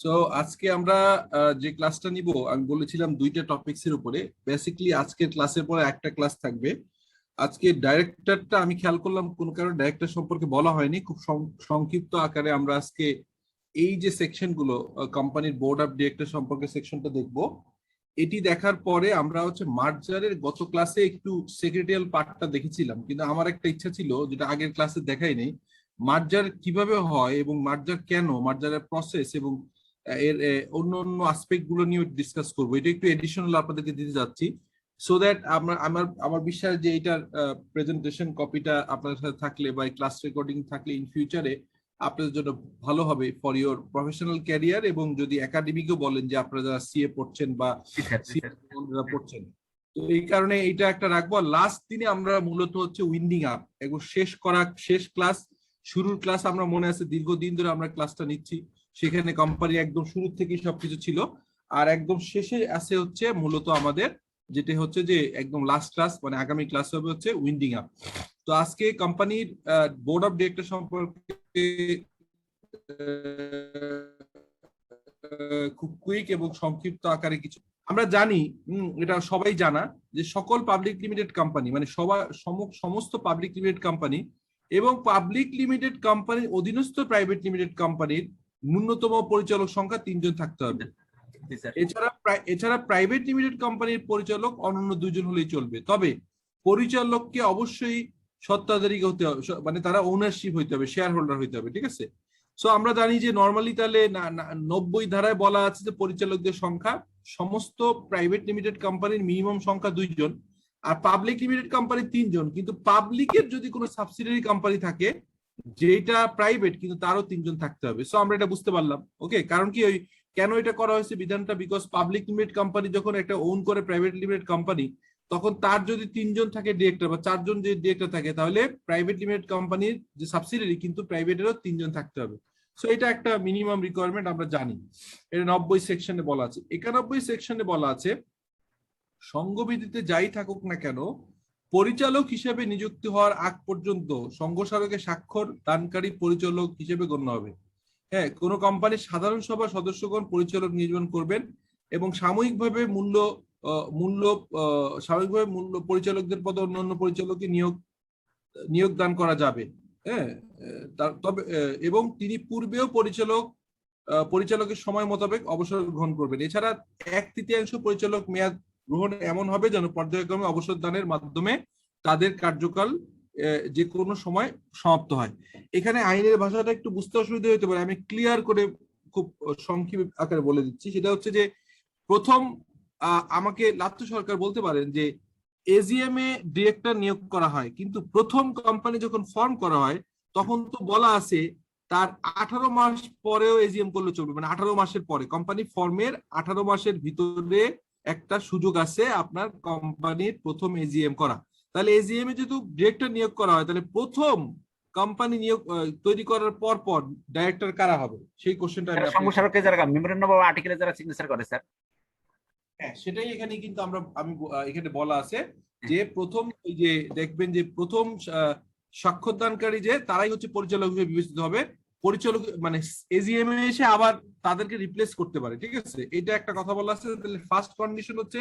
So আজকে আমরা যে ক্লাসটা নিব আমি বলেছিলাম দুইটা টপিকস এর উপরে। বেসিক্যালি আজকের ক্লাসের পরে একটা ক্লাস থাকবে। আজকে ডাইরেক্টরটা আমি খেয়াল করলাম কোন কারণে ডাইরেক্টর সম্পর্কে বলা হয়নি, খুব সংক্ষিপ্ত আকারে আমরা আজকে এই যে সেকশন গুলো কোম্পানির বোর্ড অফ ডিরেক্টর সম্পর্কে সেকশনটা দেখব। এটি দেখার পরে আমরা হচ্ছে মার্জারের গত ক্লাসে একটু সেক্রেটারিয়াল পার্টটা দেখেছিলাম, কিন্তু আমার একটা ইচ্ছা ছিল যেটা আগের ক্লাসে দেখাই নেই, মার্জার কিভাবে হয় এবং মার্জার কেন, মার্জারের প্রসেস এবং এর অন্য অন্য আসপেক্ট গুলো নিয়ে ডিসকাস করবো। এটা একটু এডিশনাল আপনাদেরকে দিতে যাচ্ছি, সো দ্যাট আমার আমার বিশ্বাস যে এটার প্রেজেন্টেশন কপিটা আপনার সাথে থাকলে বা ক্লাস রেকর্ডিং থাকলে ইন ফিউচারে আপনাদের জন্য ভালো হবে ফর ইওর প্রফেশনাল ক্যারিয়ার। এবং যদি একাডেমিকও বলেন যে আপনারা যারা সিএ পড়ছেন বা সিএ পড়ছেন, তো এই কারণে এইটা একটা রাখবো। লাস্ট দিনে আমরা মূলত হচ্ছে উইন্ডিং আপ এবং শেষ ক্লাস, শুরুর ক্লাস আমরা মনে আছে দীর্ঘদিন ধরে আমরা ক্লাসটা নিচ্ছি, সেখানে কোম্পানি একদম শুরু থেকেই সবকিছু ছিল। আর একদম শেষে আছে হচ্ছে মূলত আমাদের যেটা হচ্ছে যে একদম লাস্ট ক্লাস, মানে আগামী ক্লাস হবে হচ্ছে উইন্ডিং আপ। তো আজকে কোম্পানির বোর্ড অফ ডিরেক্টর সম্পর্কে খুব কুইক এবং সংক্ষিপ্ত আকারে কিছু আমরা জানি। এটা সবাই জানা যে সকল পাবলিক লিমিটেড কোম্পানি, মানে সমস্ত পাবলিক লিমিটেড কোম্পানি এবং পাবলিক লিমিটেড কোম্পানির অধীনস্থ প্রাইভেট লিমিটেড কোম্পানির ন্যূনতম পরিচালক সংখ্যা 3 জন থাকতে হবে। এছাড়া প্রাইভেট লিমিটেড কোম্পানির পরিচালক অনন্য 2 জন হলেই চলবে। তবে পরিচালককে অবশ্যই স্বত্বাধিকারী হতে হবে, মানে তারা ওনারশিপ হইতে হবে, শেয়ার হোল্ডার হইতে হবে, ঠিক আছে। সো আমরা জানি যে নর্মালি তাহলে 90 ধারায় বলা আছে যে পরিচালকদের সংখ্যা সমস্ত প্রাইভেট লিমিটেড কোম্পানির মিনিমাম সংখ্যা 2 জন, আর পাবলিক লিমিটেড কোম্পানি 3 জন। কিন্তু পাবলিকের যদি কোনো সাবসিডিয়ারি কোম্পানি থাকে যেটা প্রাইভেট, কিন্তু তারও 3 জন থাকতে হবে। সো আমরা এটা বুঝতে পারলাম, ওকে। কারণ কি ওই কেন এটা করা হয়েছে বিধানটা, বিকজ পাবলিক লিমিটেড কোম্পানি যখন একটা ওন করে প্রাইভেট লিমিটেড কোম্পানি, তখন তার যদি 3 জন থাকে ডিরেক্টর বা 4 জন যদি ডিরেক্টর থাকে, তাহলে প্রাইভেট লিমিটেড কোম্পানির যে সাবসিডিয়ারি কিন্তু প্রাইভেটেরও 3 জন থাকতে হবে। সো এটা একটা মিনিমাম রিকোয়ারমেন্ট আমরা জানি। এটা 90 সেকশনে বলা আছে। 91 সেকশনে বলা আছে সংঘবিধিতে যাই থাকুক না কেন পরিচালক হিসেবে নিযুক্তি হওয়ার আগ পর্যন্ত সংঘ স্মারকে স্বাক্ষর দানকারী পরিচালক হিসেবে গণ্য হবে। হ্যাঁ, কোন কোম্পানির সাধারণ সভা সদস্যগণ পরিচালক নির্বাচন করবেন এবং সাময়িকভাবে মূল্য পরিচালকদের পদে অন্যান্য পরিচালককে নিয়োগ দান করা যাবে। হ্যাঁ, তবে এবং তিনি পূর্বেও পরিচালকের সময় মোতাবেক অবসর গ্রহণ করবেন। এছাড়া 1/3 পরিচালক মেয়াদ গ্রহণ এমন হবে যেন পর্যায়ক্রমে অবসর দানের মাধ্যমে তাদের কার্যকাল যে কোনো সময় সমাপ্ত হয়। এখানে আইনের ভাষাটা একটু বুঝতে অসুবিধা হতে পারে, আমি ক্লিয়ার করে খুব সংক্ষিপ্ত আকারে বলে দিচ্ছি। সেটা হচ্ছে যে প্রথম আমাকে লাত্তু সরকার বলতে পারেন যে এজিএম এ ডিরেক্টর নিয়োগ করা হয়, কিন্তু প্রথম কোম্পানি যখন ফর্ম করা হয় তখন তো বলা আছে তার 18 মাস পরেও এজিএম করলে চলবে, মানে 18 মাসের পরে কোম্পানি ফর্মের 18 মাসের ভিতরে একটা সুযোগ আছে আপনার কোম্পানির প্রথম এজিএম করা। তাহলে এজিএম এ যেহেতু ডিরেক্টর নিয়োগ করা হয়, তাহলে প্রথম কোম্পানি নিয়োগ তৈরি করার পর পর ডাইরেক্টর কারা হবে সেই কোশ্চেনটা যারা মেমোরেন্ডাম বা আর্টিকেলে যারা সিগনেচার করে স্যার। হ্যাঁ, সেটাই এখানে কিন্তু আমি এখানে বলা আছে যে প্রথম ওই যে দেখবেন যে প্রথম স্বাক্ষরদানকারী যে তারাই হচ্ছে পরিচালক হিসেবে বিবেচিত হবে। পরিচালক মানে এজিএম এ এসে আবার তাদেরকে রিপ্লেস করতে পারে, ঠিক আছে। এটা একটা কথা বলা আছে। তাহলে ফার্স্ট কন্ডিশন হচ্ছে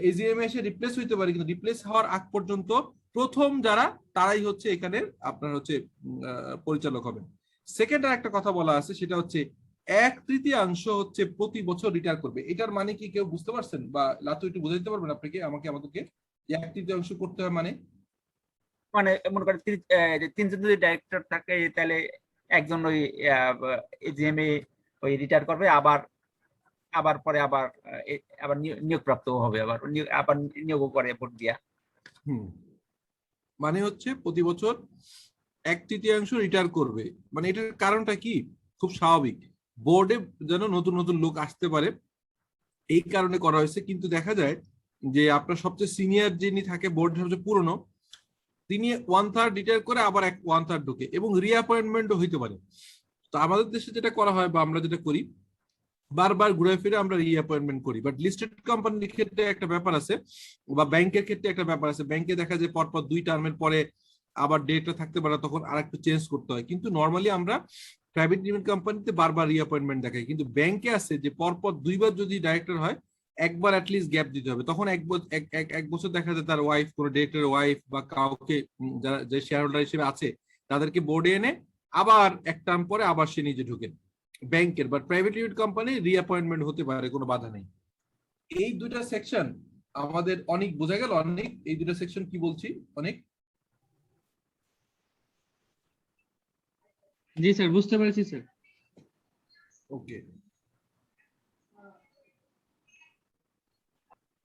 এজিএম এ এসে রিপ্লেস হইতে পারে, কিন্তু রিপ্লেস হওয়ার আগ পর্যন্ত প্রথম যারা তারাই হচ্ছে এখানে আপনার হচ্ছে পরিচালক হবেন। সেকেন্ড আর একটা কথা বলা আছে, সেটা হচ্ছে 1/3 হচ্ছে প্রতি বছর রিটায়ার করবে। এটার মানে কি কেউ বুঝতে পারছেন, বা লাতু একটু বুঝাইতে পারবেন আপনাকে আমাদেরকে 1/3 করতে হয় মানে? মানে মনে করেন 3 জন যদি ডাইরেক্টর থাকে তাহলে একজন ওই এজিএম এ ওই রিটায়ার করবে, আবার পরে আবার নিয়োগপ্রাপ্ত হবে, আবার নিয়োগ করে ভোট দিয়া। মানে হচ্ছে প্রতি বছর 1/3 রিটায়ার করবে। মানে এটার কারণটা কি? খুব স্বাভাবিক, বোর্ডে যেন নতুন নতুন লোক আসতে পারে, এই কারণে করা হয়েছে। কিন্তু দেখা যায় যে আপনার সবচেয়ে সিনিয়র যিনি থাকে বোর্ড সবচেয়ে পুরনো, তিনি 1/3 রিটায়ার করে আবার 1/3 ঢুকে এবং রিঅ্যাপয়েন্টমেন্টও হইতে পারে। তো আমাদের দেশে যেটা করা হয় বা আমরা যেটা করি, বারবার ঘুরে ফিরে আমরা রিঅ্যাপয়েন্টমেন্ট করি। বাট লিস্টেড কোম্পানির ক্ষেত্রে একটা ব্যাপার আছে, বা ব্যাংকের ক্ষেত্রে একটা ব্যাপার আছে। ব্যাংকে দেখা যায় পরপর 2 টার্মের পরে আবার ডেটটা থাকতে পারে, তখন আর একটু চেঞ্জ করতে হয়। কিন্তু নর্মালি আমরা প্রাইভেট লিমিটেড কোম্পানিতে বারবার রিঅ্যাপয়েন্টমেন্ট দেখায়, কিন্তু ব্যাংকে আছে যে পরপর 2বার যদি ডাইরেক্টর হয় একবার অ্যাটলিস্ট গ্যাপ দিতে হবে, তখন এক বছর দেখা যায় তার ওয়াইফ, কোনো ডিরেক্টরের ওয়াইফ বা কাউকে যারা যে শেয়ার হোল্ডার হিসেবে আছে তাদেরকে বোর্ডে এনে আবার এক টার্ম পরে আবার সে নিজে ঢুকেন ব্যাংকের। বাট প্রাইভেট লিমিটেড কোম্পানি রিঅ্যাপয়েন্টমেন্ট হতে পারে, কোনো বাধা নেই। এই দুইটা সেকশন আমাদের অনেক বোঝা গেল। অনেক এই দুইটা সেকশন কি বলছি অনেক? জি স্যার, বুঝতে পেরেছি স্যার। ওকে,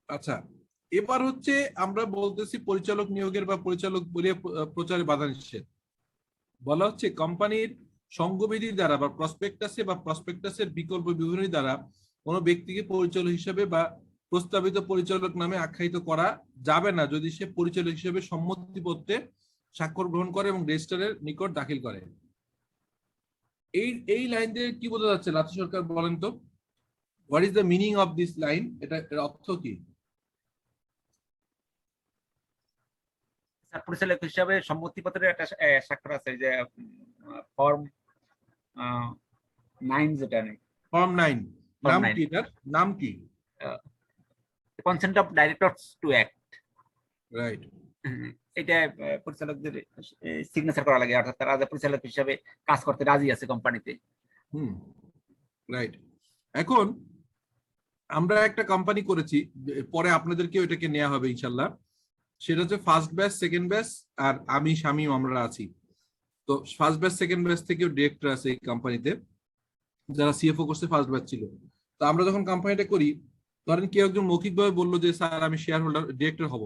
আচ্ছা এবার হচ্ছে আমরা বলতেছি পরিচালক নিয়োগের বা পরিচালক বলিয়া প্রচারে বাধা নিষেধ। বলা হচ্ছে কোম্পানির সংঘবিধি দ্বারা বা প্রসপেক্টাসের বিকল্প বিবরণী দ্বারা কোনো ব্যক্তিকে পরিচালক হিসেবে বা প্রস্তাবিত পরিচালক নামে আখ্যায়িত করা যাবে না যদি সে পরিচালক হিসেবে সম্মতিপত্রে স্বাক্ষর গ্রহণ করে এবং রেজিস্ট্রারের নিকট দাখিল করে। এই লাইন দিয়ে কি বোঝা যাচ্ছে রাজ্য সরকার বলেন তো? What is the meaning of this line? এর অর্থ কি? পরিচালক হিসাবে সম্মতিপত্রের একটা স্বাক্ষর আছে, যে ফর্ম 9, যেটা নেই ফর্ম 9 নাম 9 কি? এটার নাম কি? Consent of directors to act. Right, এটা পরিচালকদের সিগনেচার করা লাগে, অর্থাৎ তারা যে পরিচালক হিসাবে কাজ করতে রাজি আছে কোম্পানিতে। রাইট। এখন আমরা একটা কোম্পানি করেছি, পরে আপনাদেরকে ওইটাকে নেওয়া হবে ইনশাল্লাহ। সেটা হচ্ছে ফার্স্ট ব্যাচ, সেকেন্ড ব্যাচ, আর আমি শামীম আমরা আছি। তো ফার্স্ট ব্যাচ সেকেন্ড ব্যাচ থেকেও ডিরেক্টর আছে এই কোম্পানিতে, যারা সিএফও করছে ফার্স্ট ব্যাচ ছিল। তো আমরা যখন কোম্পানিটা করি, ধরেন কেউ একজন মৌখিকভাবে বললো যে স্যার আমি শেয়ার হোল্ডার ডিরেক্টর হব,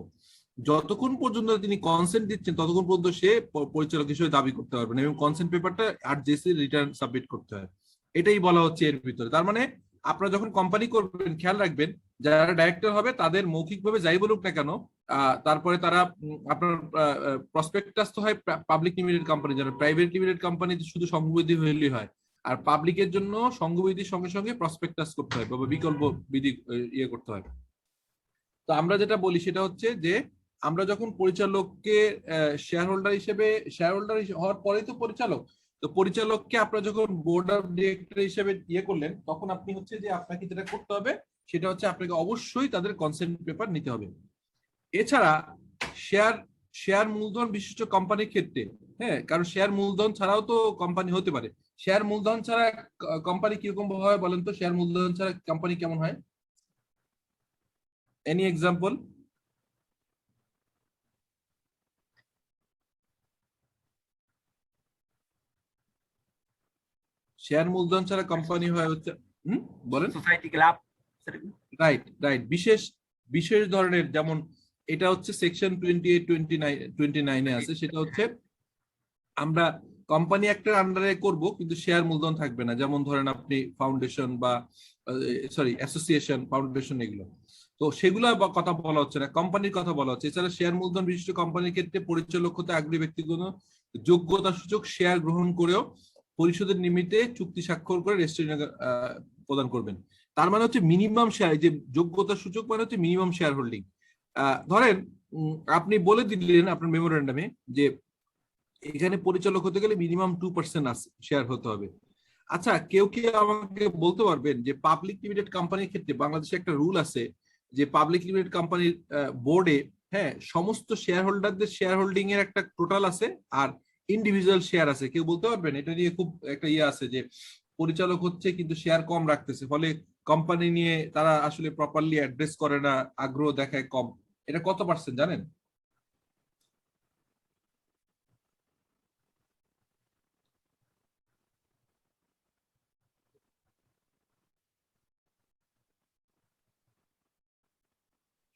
যতক্ষণ পর্যন্ত তিনি কনসেন্ট দিচ্ছেন ততক্ষণ পর্যন্ত সে পরিচালক হিসেবে দাবি করতে পারবেন এবং কনসেন্ট পেপারটা আরজেসি রিটার্ন সাবমিট করতে হয়। এটাই বলা হচ্ছে এর ভিতরে। তার মানে আপনারা যখন কোম্পানি করবেন খেয়াল রাখবেন যারা ডাইরেক্টর হবে তাদের মৌখিকভাবে যাই বলুক না কেন, তারপরে তারা আপনার প্রসপেক্টাস তো হয় পাবলিক লিমিটেড কোম্পানি, যারা প্রাইভেট লিমিটেড কোম্পানি শুধু সংবিধি হইলেই হয়, আর পাবলিকের জন্য সংবিধির সঙ্গে সঙ্গে প্রসপেক্টাস করতে হয় বা বিকল্প বিধি ইয়ে করতে হয়। তো আমরা যেটা বলি সেটা হচ্ছে যে আমরা যখন পরিচালককে শেয়ার হোল্ডার হিসেবে, শেয়ার হোল্ডার হওয়ার পরেই তো পরিচালক, তো পরিচালককে আপনারা যখন বোর্ড অফ ডিরেক্টর হিসেবে ইয়ে করলেন, তখন আপনি হচ্ছে যে আপনাকে যেটা করতে হবে সেটা হচ্ছে আপনাকে অবশ্যই তাদের কনসেন্ট পেপার নিতে হবে। এছাড়া শেয়ার মূলধন বিশিষ্ট কোম্পানির ক্ষেত্রে, হ্যাঁ, কারণ শেয়ার মূলধন ছাড়াও তো কোম্পানি হতে পারে। শেয়ার মূলধন ছাড়া কোম্পানি কিরকম হয় বলেন তো? শেয়ার মূলধন ছাড়া কোম্পানি কেমন হয়? Any example? শেয়ার মূলধন ছাড়া কোম্পানি হয় হচ্ছে বলেন। Society, club. রাইট রাইট, বিশেষ বিশেষ ধরনের, যেমন এটা হচ্ছে সেকশন 28, 29 আছে। সেটা হচ্ছে আমরা কোম্পানি একটার আন্ডারে করব কিন্তু শেয়ার মূলধন থাকবে না, যেমন ধরেন আপনি ফাউন্ডেশন বা অ্যাসোসিয়েশন, ফাউন্ডেশন, এগুলো। তো সেগুলো কথা বলা হচ্ছে না, কোম্পানির কথা বলা হচ্ছে। এছাড়া শেয়ার মূলধন বিশিষ্ট কোম্পানির ক্ষেত্রে পরিচালক হতে আগ্রহী ব্যক্তিগত যোগ্যতা সূচক শেয়ার গ্রহণ করেও পরিশোধের নিমিত্তে চুক্তি স্বাক্ষর করে রেজিস্ট্রেশন প্রদান করবেন। তার মানে হচ্ছে মিনিমাম শেয়ার, যে যোগ্যতা সূচক মানে হচ্ছে মিনিমাম শেয়ার হোল্ডিং। ধরেন আপনি বলে দিলেন আপনার মেমোরেন্ডামে যে এখানে পরিচালক হতে গেলে মিনিমাম 2% শেয়ার হতে হবে। আচ্ছা, কেউ কি আমাকে বলতে পারবেন যে পাবলিক লিমিটেড কোম্পানির ক্ষেত্রে বাংলাদেশে একটা রুল আছে যে পাবলিক লিমিটেড কোম্পানির বোর্ডে, হ্যাঁ, সমস্ত শেয়ার হোল্ডারদের শেয়ার হোল্ডিং এর একটা টোটাল আছে আর ইন্ডিভিজুয়াল শেয়ার আছে। কেউ বলতে পারবেন? এটা নিয়ে খুব একটা ইয়ে আছে যে পরিচালক হচ্ছে কিন্তু শেয়ার কম রাখতেছে, ফলে কোম্পানি নিয়ে তারা আসলে প্রপারলি অ্যাড্রেস করে না, আগ্রহ দেখায় কম। এটা কত পার্সেন্ট জানেন?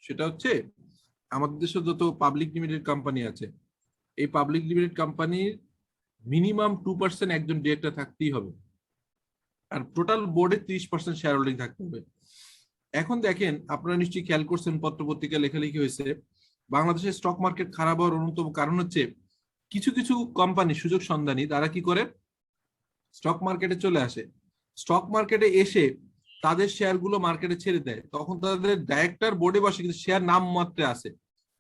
সেটা হচ্ছে আমাদের দেশে যত পাবলিক লিমিটেড কোম্পানি আছে, এই পাবলিক লিমিটেড কোম্পানির মিনিমাম 2% একজন ডিরেক্টর থাকতেই হবে, আর টোটাল বোর্ডে 30% শেয়ার হোল্ডিং থাকতে হবে। এখন দেখেন, আপনারা নিশ্চয়ই খেয়াল করছেন, পত্রপত্রিকা লেখালেখি হয়েছে, বাংলাদেশের স্টক মার্কেট খারাপ হওয়ার অন্যতম কারণ হচ্ছে কিছু কিছু কোম্পানি সুযোগ সন্ধানী, তারা কি করে স্টক মার্কেটে চলে আসে, স্টক মার্কেটে এসে তাদের শেয়ার গুলো মার্কেটে ছেড়ে দেয়, তখন তাদের ডাইরেক্টর বোর্ডে বসে কিন্তু শেয়ার নাম মাত্রে আছে।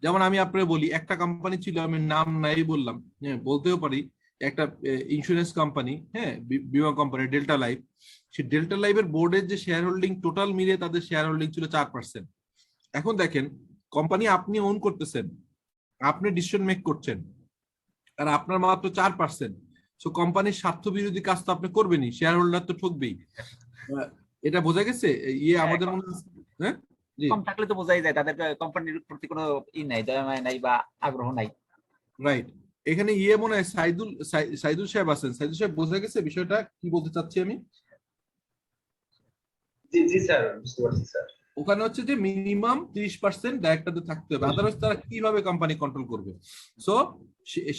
যেমন আমি আপনাকে বলি, একটা কোম্পানি ছিল, আমি নাম নাই বললাম, হ্যাঁ বলতেও পারি, একটা ইন্স্যুরেন্স কোম্পানি, হ্যাঁ, বীমা কোম্পানি ডেল্টা লাইফ, সেই ডেল্টা লাইফের বোর্ডের যে শেয়ার হোল্ডিং টোটাল মিলিয়ে তাদের শেয়ার হোল্ডিং ছিল 4%। এখন দেখেন কোম্পানি আপনি ওন করতেছেন, আপনি ডিসিশন মেক করছেন, আর আপনার মাত্র 4%। সো কোম্পানির স্বার্থ বিরোধী কাজ তো আপনি করবেনই, শেয়ার হোল্ডার তো ঠকবেই। এটা বোঝা গেছে? আমাদের মনে হয়, হ্যাঁ জি কম থাকলে তো বোঝাই যায় তাদের কোম্পানির প্রতি কোনো নাই, দয়া মায়া নাই বা আগ্রহ নাই। রাইট। এখানে মনে হয় সাইদুল সাহেব আছেন। সাইদুল সাহেব, বোঝা গেছে বিষয়টা কি বলতে চাচ্ছি আমি? জি জি স্যার, বুঝতে পারছি স্যার। ওখানে হচ্ছে যে মিনিমাম 30% ডাইরেক্টরদের থাকতে হবে, আদারওয়াইজ তারা কিভাবে কোম্পানি কন্ট্রোল করবে? সো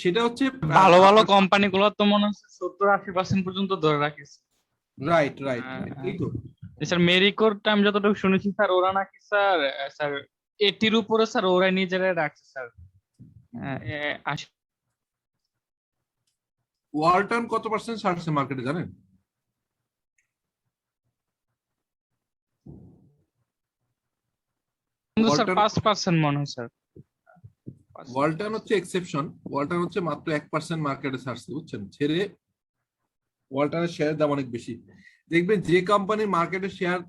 সেটা হচ্ছে ভালো ভালো কোম্পানিগুলো তো মনে হচ্ছে 70-80% পর্যন্ত ধরে রাখিস। Right right. এই তো স্যার মেরিকোর আমি যতটুকু শুনেছি স্যার, ওরা নাকি স্যার 80-র উপরে স্যার ওরা নিজেরাই রাখছে স্যার। ওয়ালটন কত পার্সেন্ট ছাড়ছে মার্কেটে জানেন? স্যার 5% মনে হয় স্যার। ওয়ালটন হচ্ছে এক্সেপশন, ওয়ালটন হচ্ছে মাত্র 1% মার্কেটে ছাড়ছে, বুঝছেন? ছেড়ে ওয়ালটনের শেয়ারের দাম অনেক বেশি। দেখবেন যে কোম্পানির মার্কেটে শেয়ার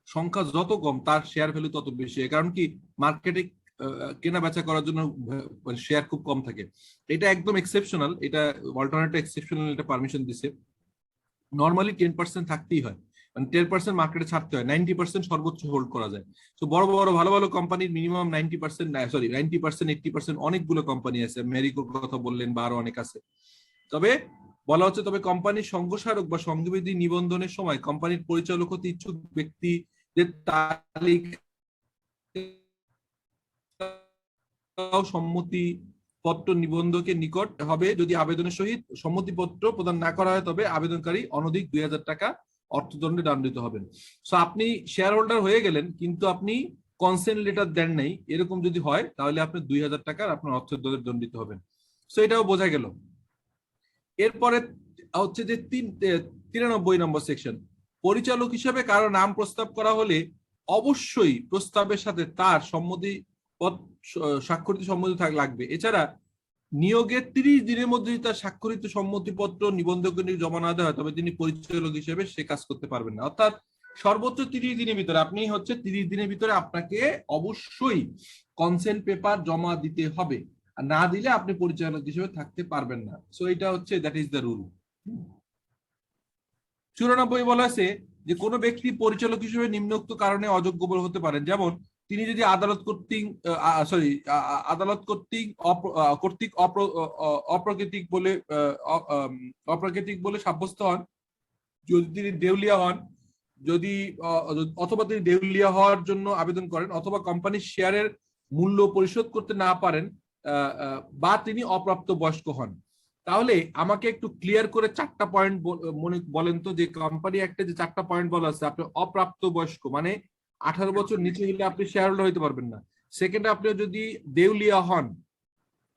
সংখ্যা যত কম তার শেয়ার ভ্যালু তত বেশি, কারণ কি মার্কেটে কেনা বেচা করার জন্য শেয়ার খুব কম থাকে। এটা একদম এক্সেপশনাল, এটা ওয়ালটন এক্সেপশনাল, এটা পারমিশন দিছে। নর্মালি 10% থাকতেই হয়, মানে 10% মার্কেটে ছাড়তে হয়, 90% সর্বোচ্চ হোল্ড করা যায়। তো বড় বড় ভালো ভালো কোম্পানির মিনিমাম 90%, 80% অনেকগুলো কোম্পানি আছে, মেরিকোর কথা বললেন বা আরো অনেক আছে। তবে বলা হচ্ছে, তবে কোম্পানির সঙ্গস্মারক বা সংবিধি নিবন্ধনের সময় কোম্পানির পরিচালক হতে ইচ্ছুক ব্যক্তিদের তালিকা সম্মতি পত্র নিবন্ধকের নিকট হবে। যদি আবেদনের সহিত সম্মতিপত্র প্রদান না করা হয় তবে আবেদনকারী অনধিক 2000 টাকা অর্থদণ্ডে দণ্ডিত হবেন। সো আপনি শেয়ার হোল্ডার হয়ে গেলেন কিন্তু আপনি কনসেন্ট লেটার দেন নাই, এরকম যদি হয় তাহলে আপনি 2000 টাকার আপনার অর্থদণ্ডে দণ্ডিত হবেন। সো এটাও বোঝা গেল। এরপরে হচ্ছে যে 93 নম্বর সেকশন, পরিচালক হিসেবে কারো নাম প্রস্তাব করা হলে অবশ্যই প্রস্তাবের সাথে তার সম্মতি স্বাক্ষরিত সম্মতি লাগবে। এছাড়া নিয়োগের 30 দিনের মধ্যে যদি তার স্বাক্ষরিত সম্মতিপত্র নিবন্ধকের জমা না দেওয়া হয় তবে তিনি পরিচালক হিসেবে সে কাজ করতে পারবেন না। অর্থাৎ সর্বোচ্চ 30 দিনের ভিতরে, আপনি হচ্ছে 30 দিনের ভিতরে আপনাকে অবশ্যই কনসেন্ট পেপার জমা দিতে হবে, আর না দিলে আপনি পরিচালক হিসেবে থাকতে পারবেন না। সো এটা হচ্ছে দ্যাট ইজ দ্য রুল। 94 বলা আছে যে কোনো ব্যক্তি পরিচালক হিসেবে নিম্নোক্ত কারণে অযোগ্য হতে পারেন, যেমন তিনি যদি আদালত কর্তৃক অপ্রাকৃতিক বলে সাব্যস্ত হন, যদি তিনি দেউলিয়া হন, অথবা তিনি দেউলিয়া হওয়ার জন্য আবেদন করেন, অথবা কোম্পানির শেয়ারের মূল্য পরিশোধ করতে না পারেন, বা তিনি অপ্রাপ্ত বয়স্ক হন। তাহলে আমাকে একটু ক্লিয়ার করে 4টা পয়েন্ট মনে বলেন তো, যে কোম্পানি একটা যে 4টা পয়েন্ট বলা আছে, আপনি অপ্রাপ্ত বয়স্ক মানে 18 বছর নিচে হলে আপনি শেয়ার হোল্ডার হইতে পারবেন না। সেকেন্ড, আপনি যদি দেউলিয়া হন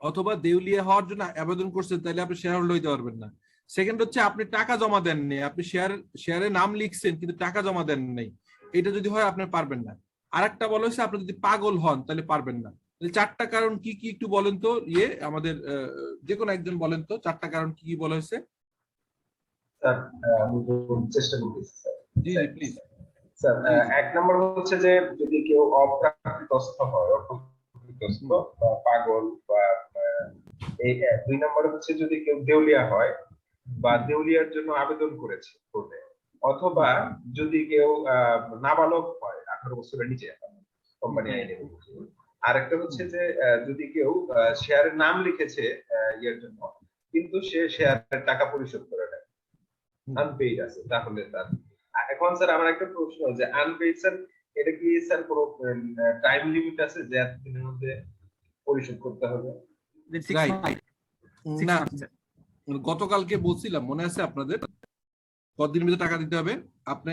অথবা দেউলিয়া হওয়ার জন্য আবেদন করছেন তাহলে আপনি শেয়ার হোল্ডার হইতে পারবেন না। সেকেন্ড হচ্ছে আপনি টাকা জমা দেননি, আপনি শেয়ারে নাম লিখছেন কিন্তু টাকা জমা দেন নাই, এটা যদি হয় আপনি পারবেন না। আরেকটা বলা হয়েছে আপনি যদি পাগল হন তাহলে পারবেন না। 4টা কারণ কি কি একটু বলেন তো, আমাদের যে কোনো একজন বলেন তো 4টা কারণ কি কি বলা হয়েছে? স্যার আমি চেষ্টা করতেছি sir. G G please sir, 1 নম্বর হচ্ছে যে যদি কেউ অপ্রাপ্তবয়স্ক হয়, অপ্রাপ্তবয়স্ক বা পাগল, বা এই 2 নম্বর হচ্ছে যদি কেউ দেউলিয়া হয় বা দেউলিয়ার জন্য আবেদন করেছে কোর্টে, অথবা যদি কেউ নাবালক হয় 18 বছরের নিচে কোম্পানি আইনে। আরেকটা হচ্ছে যে যদি কেউ শেয়ারের নাম লিখেছে ইয়ের জন্য কিন্তু সে শেয়ারের টাকা পরিশোধ করে নেয়, আনপেইড আছে, তাহলে তার। এখন স্যার আমার একটা প্রশ্ন, যে আনপেইড স্যার এটা কি স্যার কোনো টাইম লিমিট আছে যে এতদিনের মধ্যে পরিশোধ করতে হবে? না, গতকালকে বলছিলাম মনে আছে আপনাদের, কতদিনের ভিতরে টাকা দিতে হবে? আপনি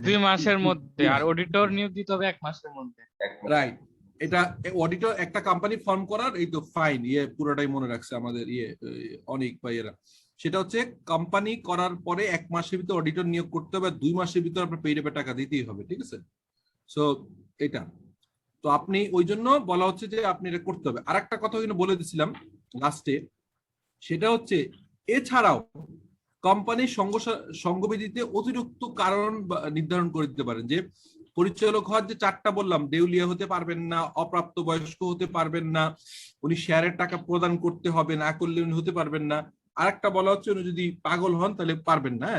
2 মাসের মধ্যে, আর অডিটর নিয়োগ দিতে হবে 1 মাসের মধ্যে। রাইট। এটা অডিটর একটা কোম্পানি ফর্ম করার এই তো ফাইন পুরোটাই মনে রাখছে আমাদের অনেক ভাইয়েরা। সেটা হচ্ছে কোম্পানি করার পরে 1 মাসের ভিতরে অডিটর নিয়োগ করতে হবে, 2 মাসের ভিতরে আপনার পেইড টাকা দিতেই হবে, ঠিক আছে? সো এটা তো আপনি ওই জন্য বলা হচ্ছে যে আপনি এটা করতে হবে। আরেকটা কথা কিন্তু বলে দিছিলাম লাস্টে, সেটা হচ্ছে এছাড়াও কোম্পানির সংঘবিধিতে অতিরিক্ত কারণ নির্ধারণ করে দিতে পারেন, যে পরিচালক হওয়ার যে 4টা বললাম, দেউলিয়া হতে পারবেন না, অপ্রাপ্ত বয়স্ক হতে পারবেন না, উনি শেয়ারের টাকা প্রদান করতে হবে, না করলে উনি হতে পারবেন না, আরেকটা বলা হচ্ছে উনি যদি পাগল হন তাহলে পারবেন না।